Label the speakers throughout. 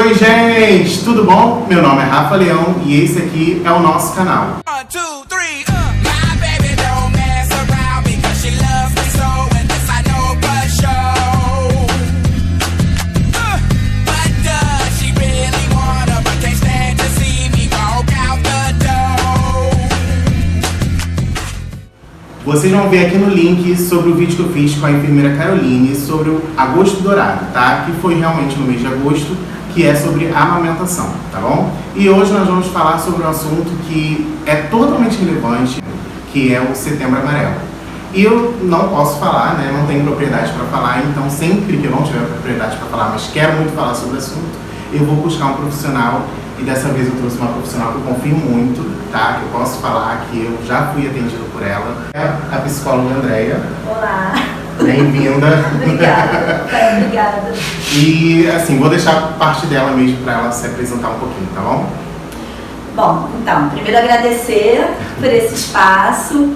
Speaker 1: Oi gente, tudo bom? Meu nome é Rafa Leão e esse aqui é o nosso canal. Vocês vão ver aqui no link sobre o vídeo que eu fiz com a enfermeira Caroline sobre o agosto dourado, tá? Que foi realmente no mês de agosto, que é sobre a amamentação, tá bom? E hoje nós vamos falar sobre um assunto que é totalmente relevante, que é o Setembro Amarelo. E eu não posso falar, né? Não tenho propriedade para falar, então sempre que eu não tiver propriedade para falar, mas quero muito falar sobre o assunto, eu vou buscar um profissional. E dessa vez eu trouxe uma profissional que eu confio muito, tá? Que eu posso falar que eu já fui atendido por ela. É a psicóloga Andréia.
Speaker 2: Olá.
Speaker 1: Bem-vinda.
Speaker 2: Obrigada.
Speaker 1: E assim, vou deixar parte dela mesmo para ela se apresentar um pouquinho, tá bom?
Speaker 2: Bom, então, primeiro agradecer por esse espaço,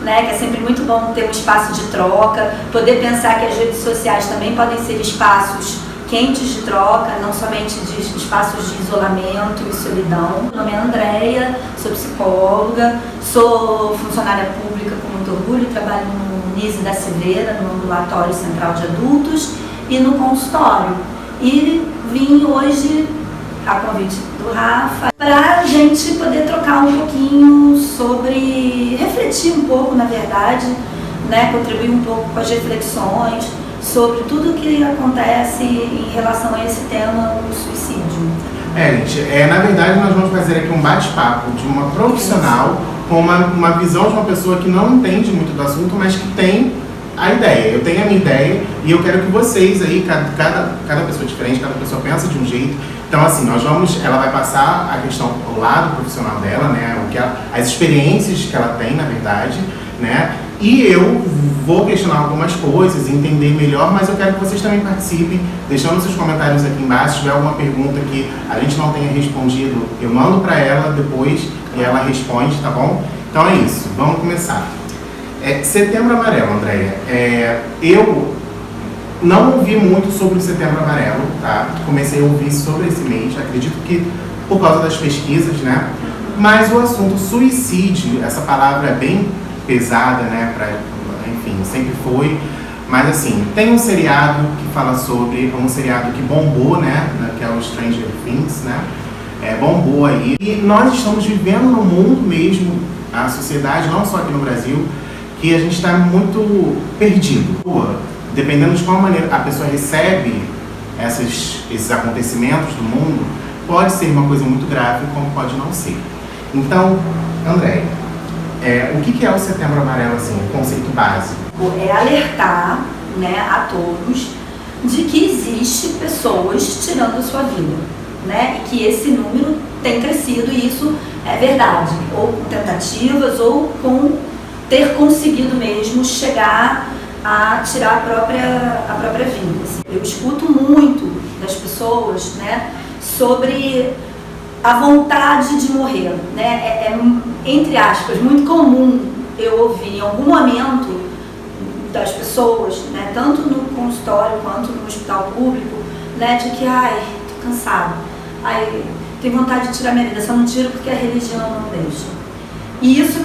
Speaker 2: né? Que é sempre muito bom ter um espaço de troca, poder pensar que as redes sociais também podem ser espaços quentes de troca, não somente de espaços de isolamento e solidão. Meu nome é Andréia, sou psicóloga, sou funcionária pública com muito orgulho, trabalho no Nise da Silveira, no Ambulatório Central de Adultos e no consultório. E vim hoje, a convite do Rafa, para a gente poder trocar um pouquinho sobre, refletir um pouco, na verdade, né, contribuir um pouco com as reflexões sobre tudo que acontece em relação a esse tema, o suicídio.
Speaker 1: Gente, na verdade nós vamos fazer aqui um bate-papo de uma profissional com uma visão de uma pessoa que não entende muito do assunto, mas que tem a ideia. Eu tenho a minha ideia e eu quero que vocês aí, cada pessoa diferente, cada pessoa pensa de um jeito. Então assim, ela vai passar a questão, o lado profissional dela, né, as experiências que ela tem, na verdade, né, e eu vou questionar algumas coisas, entender melhor, mas eu quero que vocês também participem, deixando seus comentários aqui embaixo. Se tiver alguma pergunta que a gente não tenha respondido, eu mando para ela depois e ela responde, tá bom? Então é isso, vamos começar. Setembro Amarelo, Andréia. Eu não ouvi muito sobre o Setembro Amarelo, tá? Comecei a ouvir sobre esse mês, acredito que por causa das pesquisas, né? Mas o assunto suicídio, essa palavra é bem pesada, né? Enfim, sempre foi. Mas assim, tem um seriado que fala sobre, um seriado que bombou, né? Que é o Stranger Things, né? Bombou aí. E nós estamos vivendo no mundo mesmo, a sociedade, não só aqui no Brasil, que a gente está muito perdido. Dependendo de qual maneira a pessoa recebe esses acontecimentos do mundo, pode ser uma coisa muito grave, como pode não ser. Então, Andréia, o que é o Setembro Amarelo, assim, o conceito básico?
Speaker 2: É alertar, né, a todos de que existe pessoas tirando a sua vida, né, e que esse número tem crescido, e isso é verdade, ou com tentativas ou com ter conseguido mesmo chegar a tirar a própria vida. Assim. Eu escuto muito das pessoas, né, sobre a vontade de morrer, né? Entre aspas, muito comum eu ouvir em algum momento das pessoas, né, tanto no consultório quanto no hospital público, né, de que, tô cansado, tenho vontade de tirar minha vida, só não tiro porque a religião não deixa. E isso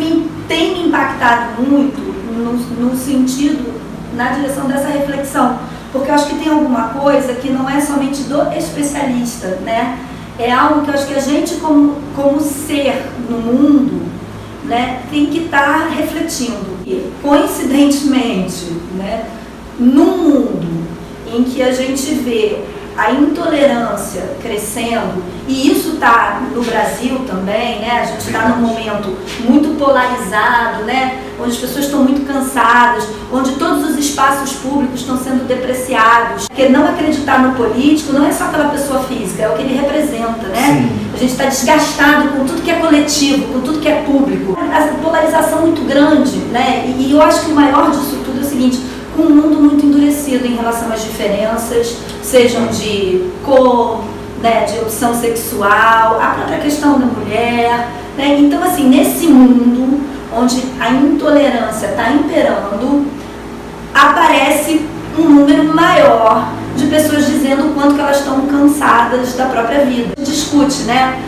Speaker 2: tem me impactado muito no sentido, na direção dessa reflexão, porque eu acho que tem alguma coisa que não é somente do especialista, né? É algo que eu acho que a gente, como ser no mundo, né, tem que estar refletindo. E, coincidentemente, né, num mundo em que a gente vê a intolerância crescendo, e isso está no Brasil também, né? A gente está num momento muito polarizado, né? Onde as pessoas estão muito cansadas, onde todos os espaços públicos estão sendo depreciados. Porque não acreditar no político não é só pela pessoa física, é o que ele representa, né? Sim. A gente está desgastado com tudo que é coletivo, com tudo que é público. Essa polarização muito grande, né? E eu acho que o maior disso tudo é o seguinte: com um mundo muito endurecido em relação às diferenças, sejam de cor, né, de opção sexual, a própria questão da mulher, né? Então, assim, nesse mundo onde a intolerância está imperando, aparece um número maior de pessoas dizendo o quanto que elas estão cansadas da própria vida. Discute, né?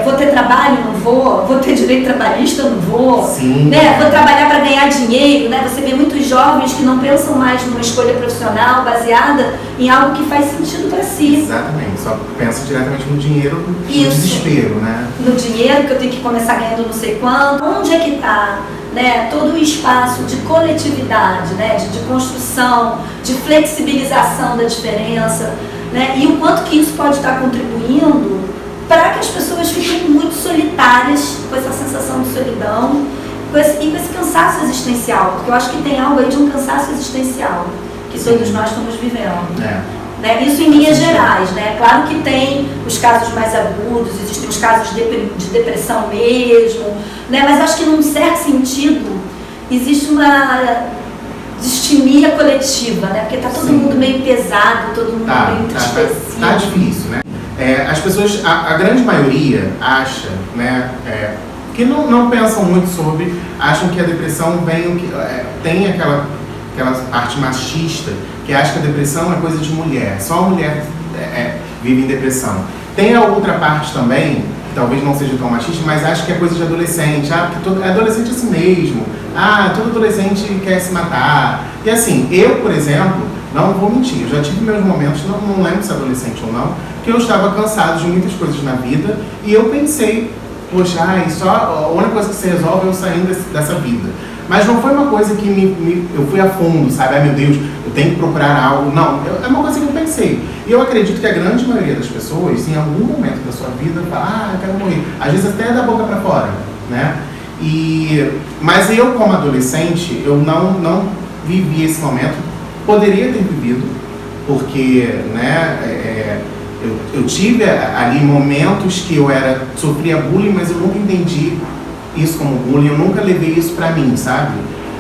Speaker 2: Vou ter trabalho, não vou? Vou ter direito trabalhista, não vou?
Speaker 1: Sim.
Speaker 2: Né? Vou trabalhar para ganhar dinheiro, né? Você vê muitos jovens que não pensam mais numa escolha profissional baseada em algo que faz sentido para si.
Speaker 1: Exatamente, só pensa diretamente no dinheiro, no
Speaker 2: Isso.
Speaker 1: desespero, né?
Speaker 2: No dinheiro, que eu tenho que começar ganhando não sei quanto. Onde é que está, né, todo o espaço de coletividade, né, de construção, de flexibilização da diferença, né? E o quanto que isso pode estar contribuindo para que as pessoas fiquem muito solitárias, com essa sensação de solidão e com esse cansaço existencial, porque eu acho que tem algo aí de um cansaço existencial que todos nós estamos vivendo. Né? Isso em linhas gerais, né? Claro que tem os casos mais agudos, existem os casos de depressão mesmo, né? Mas acho que num certo sentido existe uma distimia coletiva, né? Porque está todo mundo meio pesado, todo mundo meio entristecido.
Speaker 1: Tá difícil, né? As pessoas, a grande maioria acha, né, que não pensam muito sobre, acham que a depressão tem aquela parte machista, que acha que a depressão é coisa de mulher, só a mulher vive em depressão. Tem a outra parte também, que talvez não seja tão machista, mas acha que é coisa de adolescente, porque adolescente é assim mesmo, todo adolescente quer se matar. E assim, eu, por exemplo, não vou mentir, eu já tive meus momentos, não lembro se é adolescente ou não, que eu estava cansado de muitas coisas na vida e eu pensei, poxa, a única coisa que se resolve é eu saindo dessa vida. Mas não foi uma coisa que eu fui a fundo, sabe? Meu Deus, eu tenho que procurar algo. Não, é uma coisa que eu pensei. E eu acredito que a grande maioria das pessoas, em algum momento da sua vida, fala, eu quero morrer. Às vezes até da boca para fora, né? Mas eu, como adolescente, eu não vivi esse momento. Poderia ter vivido, porque, né, eu tive ali momentos que eu sofria bullying, mas eu nunca entendi isso como bullying, eu nunca levei isso pra mim, sabe?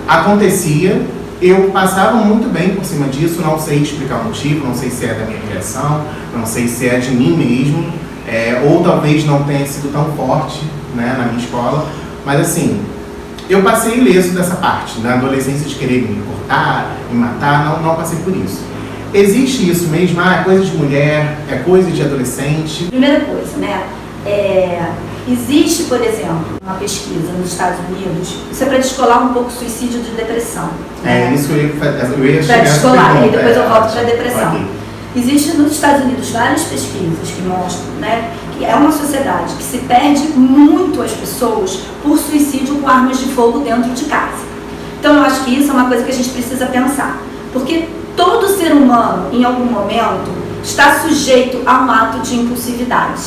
Speaker 1: Acontecia, eu passava muito bem por cima disso, não sei explicar o motivo, não sei se é da minha criação, não sei se é de mim mesmo, ou talvez não tenha sido tão forte, né, na minha escola, mas assim, eu passei ileso dessa parte, na adolescência de querer me cortar, me matar, não passei por isso. Existe isso mesmo? É coisa de mulher, é coisa de adolescente?
Speaker 2: Primeira coisa, né? Existe, por exemplo, uma pesquisa nos Estados Unidos, isso é para descolar um pouco o suicídio de depressão.
Speaker 1: Né? Isso que eu ia chegar.
Speaker 2: Para descolar, e depois eu volto para a depressão.
Speaker 1: Okay.
Speaker 2: Existe nos Estados Unidos várias pesquisas que mostram, né, que é uma sociedade que se perde muito as pessoas por suicídio com armas de fogo dentro de casa. Então eu acho que isso é uma coisa que a gente precisa pensar, porque todo ser humano, em algum momento, está sujeito a um ato de impulsividade.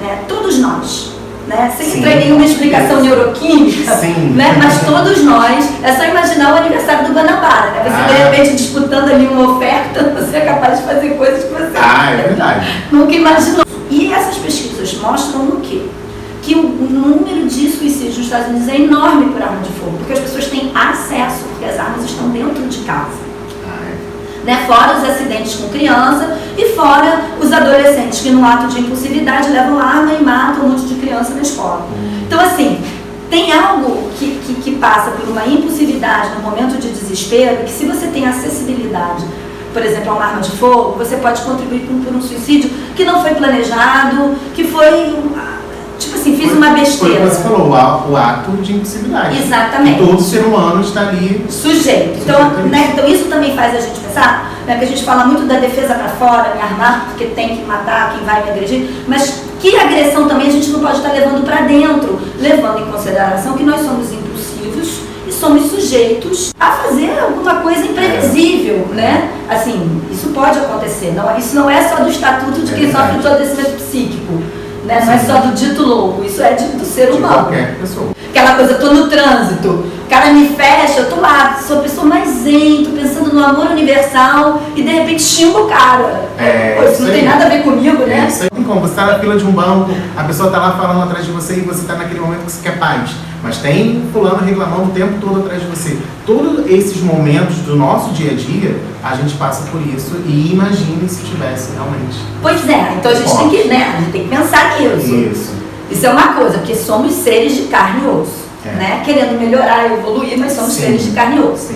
Speaker 2: Né? Todos nós. Né? Sem entrar em nenhuma explicação neuroquímica, né? Mas todos nós, é só imaginar o aniversário do Guanabara, né? Você de repente disputando ali uma oferta, você é capaz de fazer coisas que você
Speaker 1: é verdade.
Speaker 2: nunca imaginou. E essas pesquisas mostram o quê? Que o número de suicídios nos Estados Unidos é enorme por arma de fogo, porque as pessoas têm acesso, porque as armas estão dentro de casa. Né? Fora os acidentes com criança e fora os adolescentes que, num ato de impulsividade, levam arma e matam um monte de criança na escola. Então, assim, tem algo que passa por uma impulsividade no momento de desespero, que se você tem acessibilidade, por exemplo, a uma arma de fogo, você pode contribuir por um suicídio que não foi planejado, que foi, tipo assim, fiz uma besteira.
Speaker 1: Foi o que você falou, o ato de impulsividade.
Speaker 2: Exatamente.
Speaker 1: Que todo ser humano está ali
Speaker 2: sujeito. Então isso também faz a gente pensar, né, que a gente fala muito da defesa para fora, me armar porque tem que matar quem vai me agredir, mas que agressão também a gente não pode estar levando para dentro, levando em consideração que nós somos impulsivos e somos sujeitos a fazer alguma coisa imprevisível, né? Assim, isso pode acontecer. Isso não é só do estatuto de quem sofre de adoecimento psíquico. Né? Não é só do dito louco, isso é do ser humano.
Speaker 1: De qualquer pessoa.
Speaker 2: Aquela coisa, eu tô no trânsito, o cara me fecha, eu tô lá, sou a pessoa mais zen, tô pensando no amor universal e de repente xingo o cara. Isso não tem nada a ver comigo, né?
Speaker 1: Isso aí. Como você tá na fila de um banco, a pessoa tá lá falando atrás de você e você tá naquele momento que você quer paz. Mas tem fulano reclamando o tempo todo atrás de você. Todos esses momentos do nosso dia a dia, a gente passa por isso e imagine se tivesse realmente.
Speaker 2: Pois é, então a gente tem que, né? A gente tem que pensar nisso. Isso é uma coisa, porque somos seres de carne e osso, né? Querendo melhorar, evoluir, mas somos seres de carne e osso.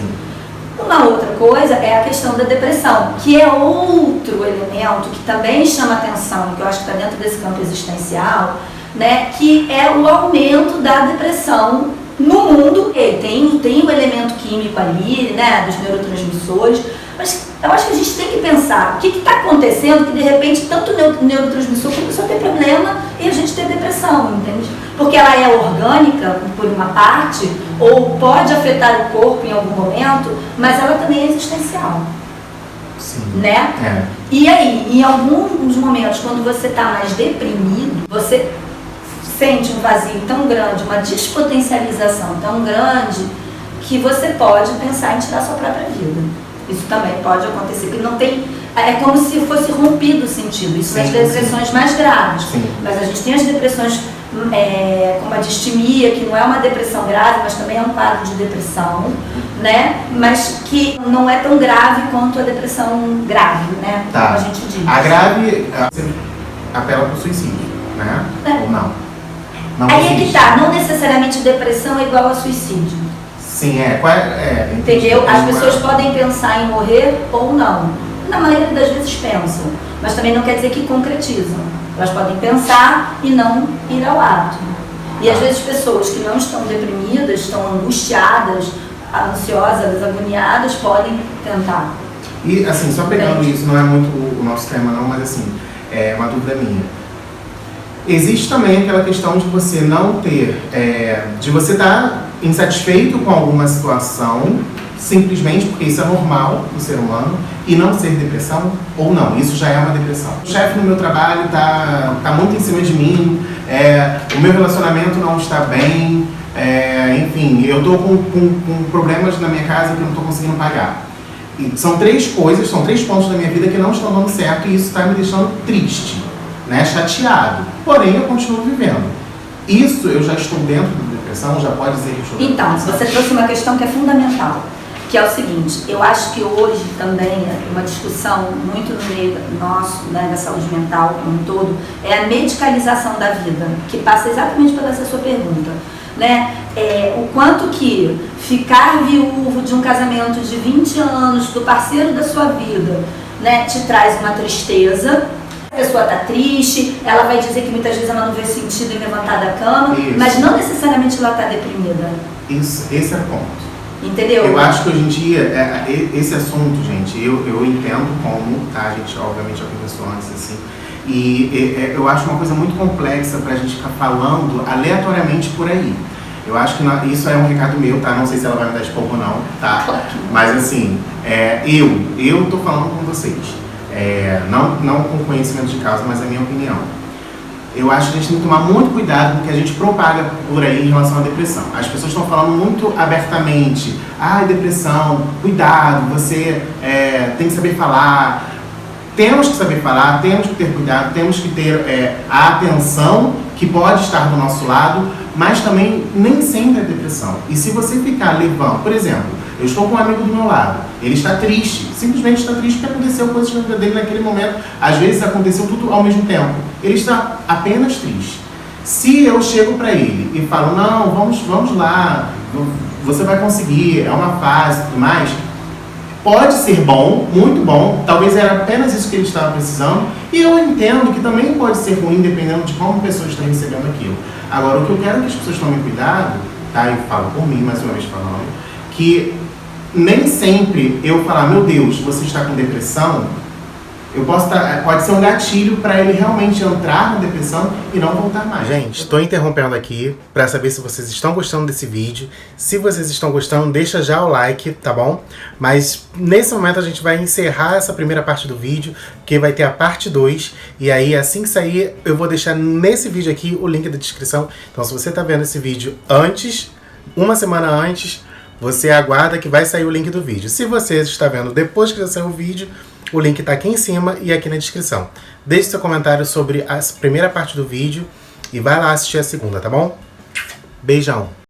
Speaker 2: Uma outra coisa é a questão da depressão, que é outro elemento que também chama atenção, que eu acho que está dentro desse campo existencial, né, que é o aumento da depressão no mundo. Tem um elemento químico ali, né, dos neurotransmissores, mas eu acho que a gente tem que pensar o que está acontecendo que de repente tanto o neurotransmissor começou a ter problema e a gente ter depressão, entende? Porque ela é orgânica, por uma parte, ou pode afetar o corpo em algum momento, mas ela também é existencial.
Speaker 1: Sim.
Speaker 2: Né?
Speaker 1: É.
Speaker 2: E aí, em alguns momentos, quando você está mais deprimido, você sente um vazio tão grande, uma despotencialização tão grande, que você pode pensar em tirar sua própria vida. Isso também pode acontecer, porque não tem... É como se fosse rompido o sentido. Isso nas depressões mais graves.
Speaker 1: Sim.
Speaker 2: Mas a gente tem as depressões como a distimia, que não é uma depressão grave, mas também é um quadro de depressão, né? Mas que não é tão grave quanto a depressão grave, né?
Speaker 1: Tá.
Speaker 2: Como a gente diz.
Speaker 1: A grave, você apela para o suicídio, né? Ou não? Não
Speaker 2: aí
Speaker 1: existe.
Speaker 2: é que tá, não necessariamente depressão é igual a suicídio.
Speaker 1: Sim,
Speaker 2: entendeu? As pessoas podem pensar em morrer ou não. Na maioria das vezes pensam, mas também não quer dizer que concretizam. Elas podem pensar e não ir ao ato. E às vezes pessoas que não estão deprimidas, estão angustiadas, ansiosas, agoniadas, podem tentar.
Speaker 1: E assim, só pegando isso, não é muito o nosso tema não, mas assim, é uma dúvida minha. Existe também aquela questão de você não ter, de você estar insatisfeito com alguma situação, simplesmente porque isso é normal do ser humano, e não ser depressão, ou não, isso já é uma depressão. O chefe no meu trabalho tá muito em cima de mim, o meu relacionamento não está bem, enfim, eu estou com problemas na minha casa que eu não estou conseguindo pagar. E são três pontos da minha vida que não estão dando certo, e isso está me deixando triste, né, chateado. Porém, eu continuo vivendo. Isso eu já estou dentro da depressão, já pode dizer que eu estou dentro da depressão.
Speaker 2: Então, você trouxe uma questão que é fundamental, que é o seguinte: eu acho que hoje também uma discussão muito no meio nosso, né, da saúde mental como um todo, é a medicalização da vida, que passa exatamente pela essa sua pergunta, né? O quanto que ficar viúvo de um casamento de 20 anos do parceiro da sua vida, né, te traz uma tristeza. A pessoa está triste, ela vai dizer que muitas vezes ela não vê sentido em levantar da cama,
Speaker 1: isso,
Speaker 2: mas não necessariamente ela está deprimida.
Speaker 1: Isso, esse é o ponto.
Speaker 2: Entendeu?
Speaker 1: Eu acho que hoje em dia, esse assunto, gente, eu entendo como, tá? A gente obviamente já conversou antes, assim, e eu acho uma coisa muito complexa pra gente ficar falando aleatoriamente por aí. Eu acho que isso é um recado meu, tá? Não sei se ela vai me dar esporro ou não, tá?
Speaker 2: Claro que não.
Speaker 1: Mas assim, eu tô falando com vocês. Não com conhecimento de causa, mas a minha opinião. Eu acho que a gente tem que tomar muito cuidado com o que a gente propaga por aí em relação à depressão. As pessoas estão falando muito abertamente: depressão, cuidado, você tem que saber falar. Temos que saber falar, temos que ter cuidado, temos que ter a atenção que pode estar do nosso lado, mas também nem sempre é depressão. E se você ficar levando, por exemplo, eu estou com um amigo do meu lado, ele está triste, simplesmente está triste porque aconteceu coisas na vida dele naquele momento, às vezes aconteceu tudo ao mesmo tempo, ele está apenas triste. Se eu chego para ele e falo: não, vamos lá, você vai conseguir, é uma fase e tudo mais, pode ser bom, muito bom, talvez era apenas isso que ele estava precisando, e eu entendo que também pode ser ruim, dependendo de como a pessoa está recebendo aquilo. Agora, o que eu quero que as pessoas tomem cuidado, tá? Eu falo por mim, mais uma vez falando, que nem sempre eu falar: meu Deus, você está com depressão, pode ser um gatilho para ele realmente entrar na depressão e não voltar mais. Gente, estou interrompendo aqui para saber se vocês estão gostando desse vídeo. Se vocês estão gostando, deixa já o like, tá bom? Mas nesse momento a gente vai encerrar essa primeira parte do vídeo, porque vai ter a parte 2. E aí, assim que sair, eu vou deixar nesse vídeo aqui o link da descrição. Então, se você está vendo esse vídeo antes, uma semana antes, você aguarda que vai sair o link do vídeo. Se você está vendo depois que já saiu o vídeo, o link está aqui em cima e aqui na descrição. Deixe seu comentário sobre a primeira parte do vídeo e vai lá assistir a segunda, tá bom? Beijão!